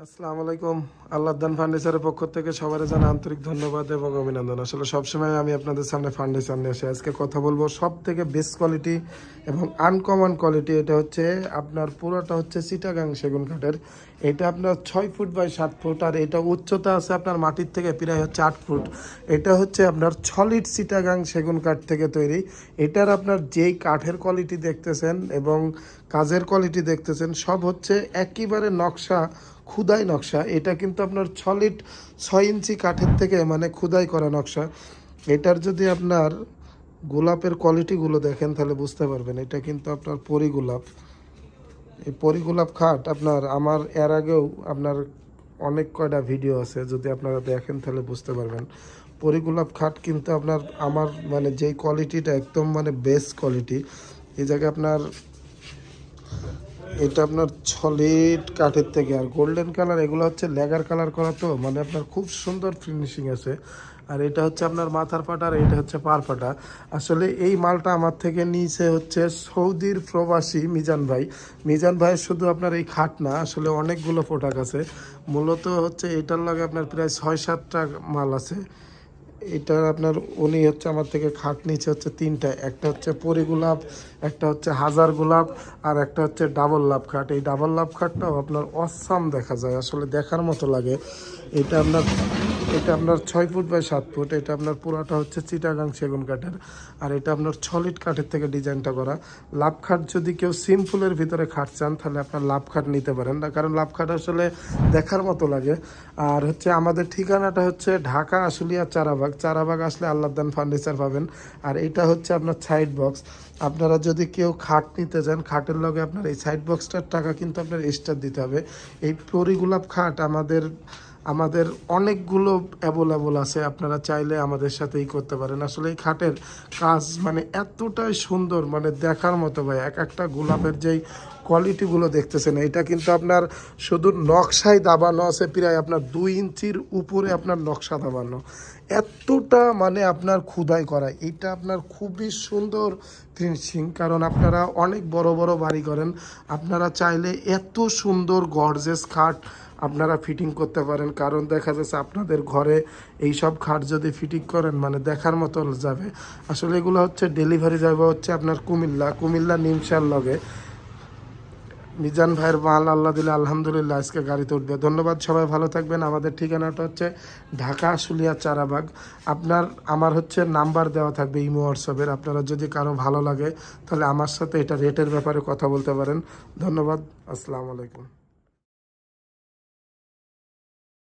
আসসালামু আলাইকুম। আল্লাহদান ফার্নিচারের পক্ষ থেকে সবার জানা আন্তরিক ধন্যবাদ এবং অভিনন্দন। আসলে সবসময় আমি আপনাদের সামনে ফার্নিচার নিয়ে আসি। আজকে কথা বলবো সব থেকে বেস্ট কোয়ালিটি এবং আনকমন কোয়ালিটি। এটা হচ্ছে আপনার পুরোটা হচ্ছে চিটাগাং সেগুন কাঠের। এটা আপনার 6 ফুট বাই 7 ফুট, আর এটা উচ্চতা আছে আপনার মাটির থেকে প্রায় হচ্ছে 8 ফুট। এটা হচ্ছে আপনার সলিড চিটাগাং সেগুন কাঠ থেকে তৈরি। এটার আপনার যেই কাঠের কোয়ালিটি দেখতেছেন এবং কাজের কোয়ালিটি দেখতেছেন সব হচ্ছে একেবারে নকশা, খুদাই নকশা। এটা কিন্তু আপনার সলিড 6 ইঞ্চি কাঠের থেকে মানে খুদাই করা নকশা। এটার যদি আপনার গোলাপের কোয়ালিটিগুলো দেখেন তাহলে বুঝতে পারবেন। এটা কিন্তু আপনার পরি গোলাপ। এই পরি গোলাপ খাট আপনার আমার এর আগেও আপনার অনেক কয়টা ভিডিও আছে, যদি আপনারা দেখেন তাহলে বুঝতে পারবেন। পরি গোলাপ খাট কিন্তু আপনার আমার মানে যেই কোয়ালিটিটা একদম মানে বেস্ট কোয়ালিটি। এই জায়গায় আপনার এটা আপনার সলিড কাঠের থেকে, আর গোল্ডেন কালার এগুলো হচ্ছে লেগার কালার করা, তো মানে আপনার খুব সুন্দর ফিনিশিং আছে। আর এটা হচ্ছে আপনার মাথার পাটা, আর এটা হচ্ছে পার পাটা। আসলে এই মালটা আমার থেকে নিয়েছে হচ্ছে সৌদির প্রবাসী মিজান ভাই। মিজান ভাই শুধু আপনার এই খাট না, আসলে অনেকগুলো প্রোডাক্ট আছে। মূলত হচ্ছে এটার লাগে আপনার প্রায় 6-7টা মাল আছে। এটা আপনার উনি হচ্ছে আমার থেকে খাট নিচে হচ্ছে 3টা। একটা হচ্ছে পরি গোলাপ, একটা হচ্ছে হাজার গোলাপ, আর একটা হচ্ছে ডাবল লাভ খাট। এই ডাবল লাভ খাটটাও আপনার অসাম দেখা যায়, আসলে দেখার মতো লাগে। এটা আপনার 6 ফুট বাই 7 ফুট। এটা আপনার পুরাটা হচ্ছে চিটাগাং সেগুন কাঠের, আর এটা আপনার সলিড কাঠের থেকে ডিজাইনটা করা। লাভ খাট যদি কেউ সিম্পলের ভিতরে খাট চান তাহলে আপনার লাভ খাট নিতে পারেন না, কারণ লাভ খাট আসলে দেখার মতো লাগে। আর হচ্ছে আমাদের ঠিকানাটা হচ্ছে ঢাকা আশুলিয়া চারাবাগ আসলে আল্লাহদান ফার্নিচার পাবেন। আর এটা হচ্ছে আপনার সাইড বক্স। আপনারা যদি কেউ খাট নিতে চান, খাটের লগে আপনার এই সাইড বক্সটার টাকা কিন্তু আপনার এক্সট্রা দিতে হবে। এই পরিগোলাপ খাট আমাদের অনেকগুলো অ্যাভেলেবল আছে, আপনারা চাইলে আমাদের সাথেই করতে পারেন। আসলে এই খাটের কাজ মানে এতটাই সুন্দর, মানে দেখার মতো ভাই। এক একটা গোলাপের যেই কোয়ালিটিগুলো দেখতেছেন, এটা কিন্তু আপনার শুধু নকশায় দাবানো আছে, প্রায় আপনার 2 ইঞ্চির উপরে আপনার নকশা দাবানো, এতটা মানে আপনার খুদাই করা। এটা আপনার খুবই সুন্দর ফিনিশিং, কারণ আপনারা অনেক বড় বড় বাড়ি করেন, আপনারা চাইলে এত সুন্দর গর্জেস খাট আপনারা ফিটিং করতে পারেন। কারণ দেখা যাচ্ছে আপনাদের ঘরে এই সব খাট যদি ফিটিং করেন মানে দেখার মতো যাবে। আসলে এগুলো হচ্ছে ডেলিভারি যাবে হচ্ছে আপনার কুমিল্লা নিমশার লগে। মিজান ভাইয়ের মাল আল্লাহ দিলে আলহামদুলিল্লাহ আজকে গাড়িতে উঠবে। ধন্যবাদ, সবাই ভালো থাকবেন। আমাদের ঠিকানাটা হচ্ছে ঢাকা আশুলিয়া চারাবাগ। আমার হচ্ছে নাম্বার দেওয়া থাকবে ইমো হোয়াটসঅ্যাপের। আপনারা যদি কারো ভালো লাগে তাহলে আমার সাথে এটা রেটের ব্যাপারে কথা বলতে পারেন। ধন্যবাদ, আসসালামু আলাইকুম।